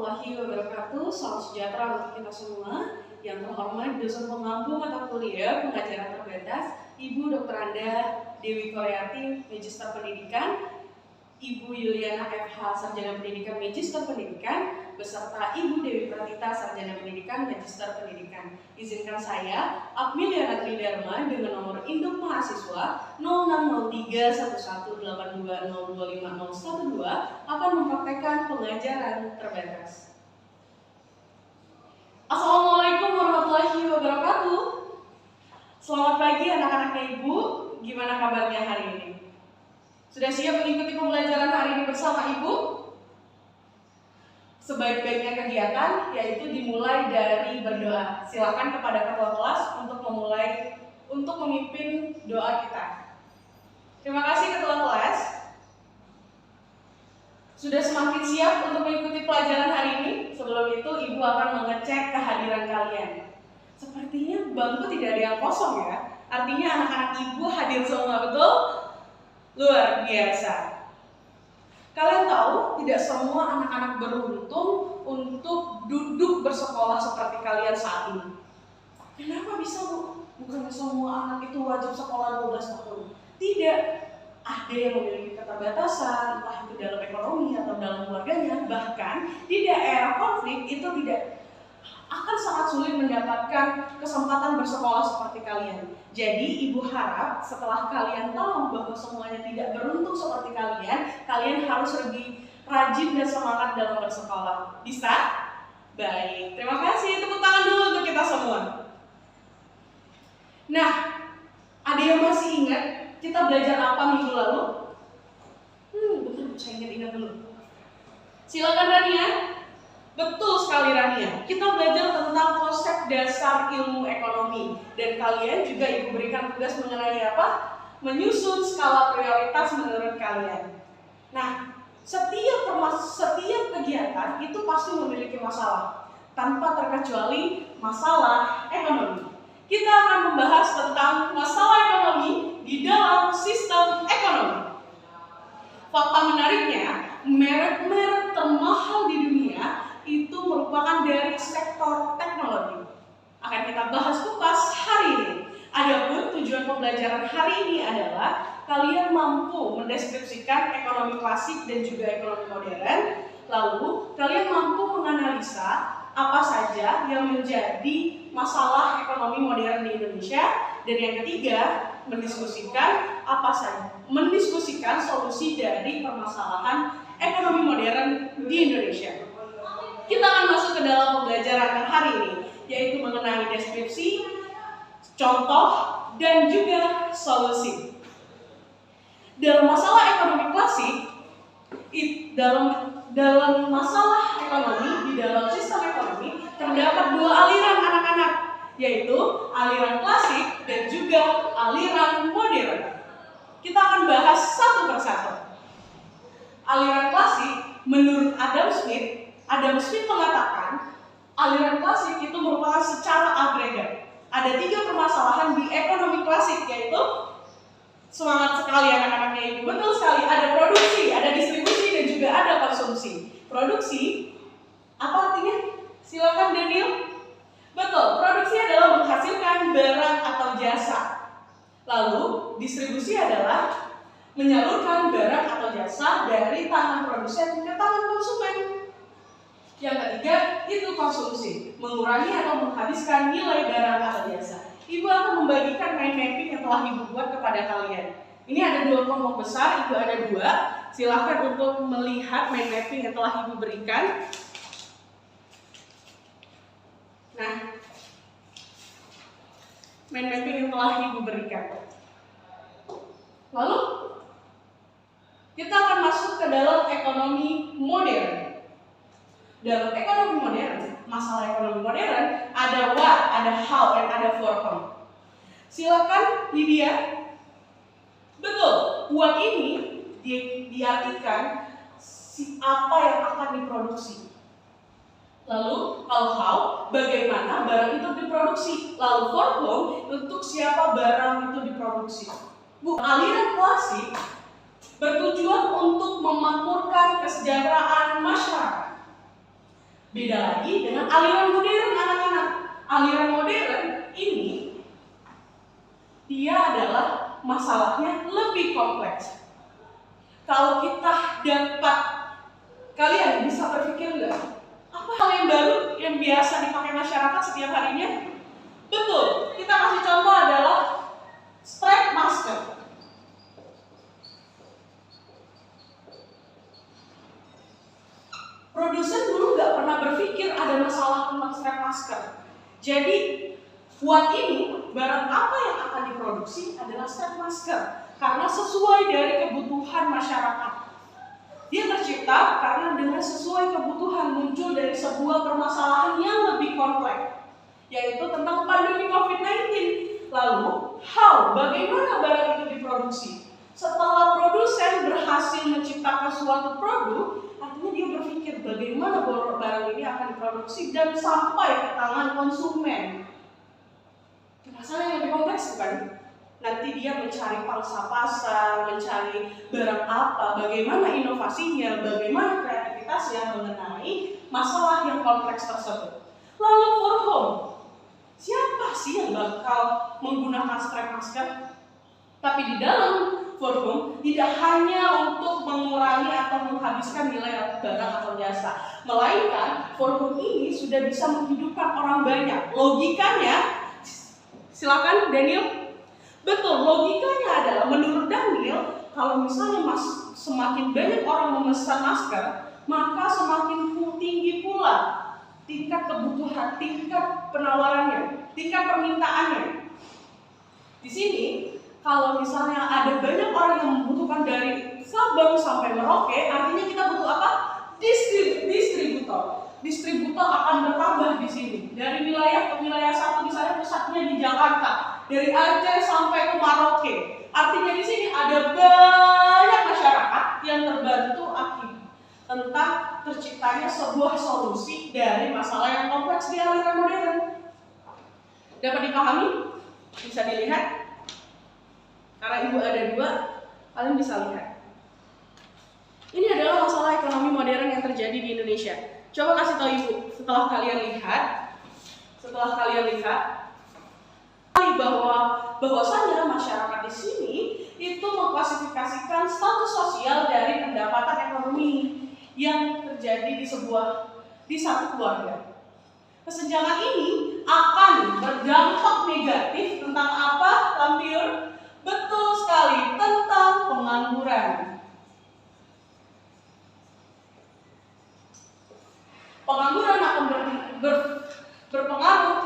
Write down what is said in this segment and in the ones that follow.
warahmatullahi wabarakatuh. Salam sejahtera untuk kita semua. Yang terhormat dosen pengampu mata kuliah pengajaran terbatas, Ibu Dr. Anda Dewi Koreati, Magister Pendidikan, Ibu Yuliana FH, Sarjana Pendidikan Magister Pendidikan, beserta Ibu Dewi Pratita, Sarjana Pendidikan Magister Pendidikan. Izinkan saya, Apmiliana Tridharma, dengan nomor induk mahasiswa 06031182025012 akan mempraktekkan pengajaran terbatas. Assalamualaikum warahmatullahi wabarakatuh. Selamat pagi anak-anak dan Ibu, gimana kabarnya hari ini? Sudah siap mengikuti pembelajaran hari ini bersama Ibu? Sebaik-baiknya kegiatan yaitu dimulai dari berdoa. Silakan kepada ketua kelas untuk memimpin doa kita. Terima kasih ketua kelas. Sudah semakin siap untuk mengikuti pelajaran hari ini? Sebelum itu Ibu akan mengecek kehadiran kalian. Sepertinya bangku tidak ada yang kosong ya. Artinya anak-anak Ibu hadir semua, betul? Luar biasa. Kalian tahu tidak semua anak-anak beruntung untuk duduk bersekolah seperti kalian saat ini. Kenapa bisa, Bu? Bukan semua anak itu wajib sekolah 12 tahun. Tidak. Ada yang memiliki keterbatasan, entah itu dalam ekonomi atau dalam keluarganya. Bahkan di daerah konflik itu tidak akan sangat sulit mendapatkan kesempatan bersekolah seperti kalian. Jadi Ibu harap setelah kalian tahu bahwa semuanya tidak beruntung seperti kalian harus lebih rajin dan semangat dalam bersekolah. Bisa? Baik, terima kasih. Tepuk tangan dulu untuk kita semua. Nah, ada yang masih ingat kita belajar apa minggu lalu? Betul, saya ingat dulu. Silakan Rania. Betul sekali Rania, kita belajar tentang konsep dasar ilmu ekonomi. Dan kalian juga Ibu berikan tugas mengenai apa? Menyusun skala prioritas menurut kalian. Nah, setiap kegiatan itu pasti memiliki masalah. Tanpa terkecuali masalah ekonomi. Kita akan membahas tentang masalah ekonomi di dalam sistem ekonomi. Fakta menariknya, merek-merek termahal di dunia itu merupakan dari sektor teknologi. Akan kita bahas kupas hari ini. Adapun tujuan pembelajaran hari ini adalah kalian mampu mendeskripsikan ekonomi klasik dan juga ekonomi modern. Lalu kalian mampu menganalisa apa saja yang menjadi masalah ekonomi modern di Indonesia. Dan yang ketiga, mendiskusikan solusi dari permasalahan ekonomi modern di Indonesia. Kita akan masuk ke dalam pembelajaran hari ini, yaitu mengenai deskripsi, contoh, dan juga solusi. Dalam masalah ekonomi klasik, dalam masalah ekonomi, di dalam sistem ekonomi, terdapat dua aliran anak-anak, yaitu aliran klasik dan juga aliran modern. Kita akan bahas satu persatu. Aliran klasik, menurut Adam Smith mengatakan aliran klasik itu merupakan secara agregat. Ada 3 permasalahan di ekonomi klasik, yaitu semangat sekali anak-anaknya Ibu. Betul sekali, ada produksi, ada distribusi, dan juga ada konsumsi. Produksi, apa artinya? Silakan Daniel. Betul, produksi adalah menghasilkan barang atau jasa. Lalu, distribusi adalah menyalurkan barang atau jasa dari tangan produsen ke tangan konsumen. Yang ketiga, itu konsumsi, mengurangi atau menghabiskan nilai barang atau jasa. Ibu akan membagikan mind mapping yang telah Ibu buat kepada kalian. Ini ada 2 kelompok besar, Ibu ada 2. Silahkan untuk melihat mind mapping yang telah Ibu berikan. Nah, mind mapping yang telah Ibu berikan. Lalu, kita akan masuk ke dalam ekonomi modern. Dalam ekonomi modern, masalah ekonomi modern, ada what, ada how, dan ada for whom. Silakan Lydia. Betul, what ini diartikan apa yang akan diproduksi. Lalu, kalau how, bagaimana barang itu diproduksi. Lalu for whom, untuk siapa barang itu diproduksi. Aliran klasik bertujuan untuk memakmurkan kesejahteraan masyarakat. Beda lagi dengan aliran modern anak-anak. Aliran modern ini dia adalah masalahnya lebih kompleks. Kalau kita dapat, kalian bisa berpikir nggak? Apa hal yang baru yang biasa dipakai masyarakat setiap harinya? Betul, kita kasih contoh adalah strap masker. Produsen dulu nggak pernah berpikir ada masalah tentang strap masker. Jadi buat ini, barang apa yang akan diproduksi adalah strap masker karena sesuai dari kebutuhan masyarakat. Dia tercipta karena dengan sesuai kebutuhan muncul dari sebuah permasalahan yang lebih kompleks, yaitu tentang pandemi COVID-19. Lalu, bagaimana barang itu diproduksi? Setelah produsen berhasil menciptakan suatu produk, artinya dia berpikir bagaimana barang ini akan diproduksi dan sampai ke tangan konsumen. Masalah yang lebih kompleks bukan? Nanti dia mencari pangsa pasar, mencari barang apa, bagaimana inovasinya, bagaimana kreativitasnya mengenai masalah yang kompleks tersebut. Lalu for home, siapa sih yang bakal menggunakan strap masker? Tapi di dalam for home tidak hanya untuk mengurangi atau menghabiskan nilai barang atau jasa, melainkan for home ini sudah bisa menghidupkan orang banyak. Logikanya, silakan Daniel. Betul, logikanya adalah menurut Daniel, kalau misalnya semakin banyak orang memesan masker, maka semakin tinggi pula tingkat kebutuhan, tingkat penawarannya, tingkat permintaannya. Di sini, kalau misalnya ada banyak orang yang membutuhkan dari Sabang sampai Merauke, artinya kita butuh apa? Distributor. Distributor akan bertambah di sini. Dari wilayah ke wilayah satu, misalnya pusatnya di Jakarta, dari Aceh sampai ke Merauke. Artinya di sini ada banyak masyarakat yang terbantu akibat tentang terciptanya sebuah solusi dari masalah yang kompleks di aliran modern. Dapat dipahami? Bisa dilihat? Karena ibu ada dua, kalian bisa lihat. Ini adalah masalah ekonomi modern yang terjadi di Indonesia. Coba kasih tahu ibu, setelah kalian lihat bahwasanya masyarakat di sini itu mengklasifikasikan status sosial dari pendapatan ekonomi yang terjadi di satu keluarga. Kesenjangan ini akan berdampak negatif tentang apa, Lampiur? Betul sekali, tentang pengangguran. Pengangguran akan berpengaruh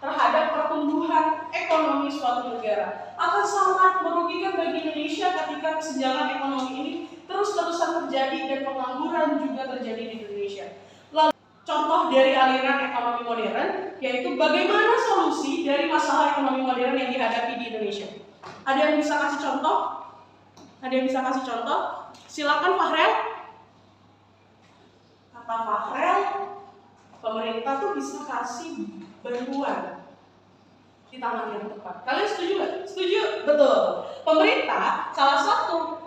terhadap pertumbuhan ekonomi suatu negara. Akan sangat merugikan bagi Indonesia ketika kesenjangan ekonomi ini terus-terusan terjadi dan pengangguran juga terjadi di Indonesia. Lalu contoh dari aliran ekonomi modern, yaitu bagaimana solusi dari masalah ekonomi modern yang dihadapi di Indonesia. Ada yang bisa kasih contoh? Silakan Fahrel. Kata Fahrel, pemerintah tuh bisa kasih bantuan di tangan yang tepat. Kalian setuju nggak? Setuju? Betul. Pemerintah, salah satu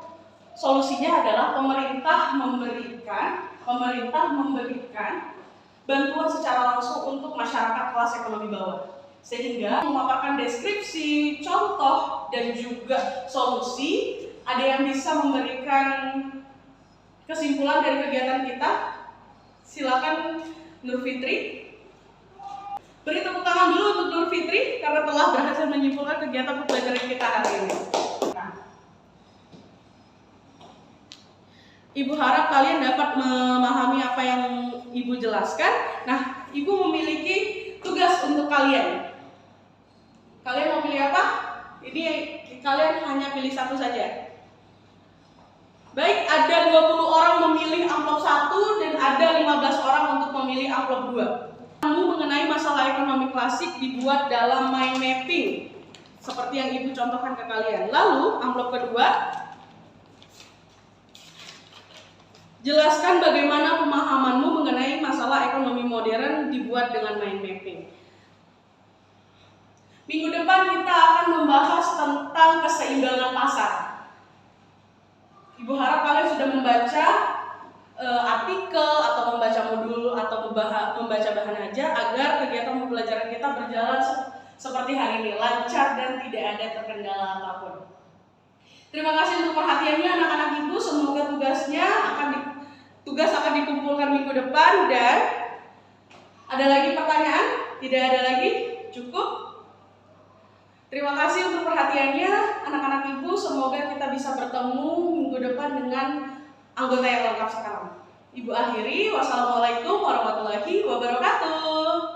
solusinya adalah pemerintah memberikan bantuan secara langsung untuk masyarakat kelas ekonomi bawah. Sehingga memaparkan deskripsi, contoh, dan juga solusi. Ada yang bisa memberikan kesimpulan dari kegiatan kita? Silakan Nur Fitri. Beri tepuk tangan dulu untuk Nur Fitri karena telah berhasil menyimpulkan kegiatan pembelajaran kita hari ini. Ibu harap kalian dapat memahami apa yang Ibu jelaskan. Nah, Ibu memiliki tugas untuk kalian. Kalian mau pilih apa? Ini kalian hanya pilih satu saja. Baik, ada 20 orang memilih amplop 1 dan ada 15 orang untuk memilih amplop 2. Mengenai masalah ekonomi klasik dibuat dalam mind mapping seperti yang Ibu contohkan ke kalian. Lalu, amplop kedua, jelaskan bagaimana pemahamanmu mengenai masalah ekonomi modern dibuat dengan mind mapping. Minggu depan kita akan membahas tentang keseimbangan pasar. Ibu harap kalian sudah membaca artikel atau membaca membaca modul atau membaca bahan ajar agar kegiatan pembelajaran kita berjalan seperti hari ini, lancar dan tidak ada terkendala apapun. Terima kasih untuk perhatiannya anak-anak ibu. Semoga tugas akan dikumpulkan minggu depan. Dan ada lagi pertanyaan? Tidak ada lagi? Cukup? Terima kasih untuk perhatiannya anak-anak ibu. Semoga kita bisa bertemu minggu depan dengan anggota yang lengkap sekarang. Ibu akhiri, wassalamualaikum warahmatullahi wabarakatuh.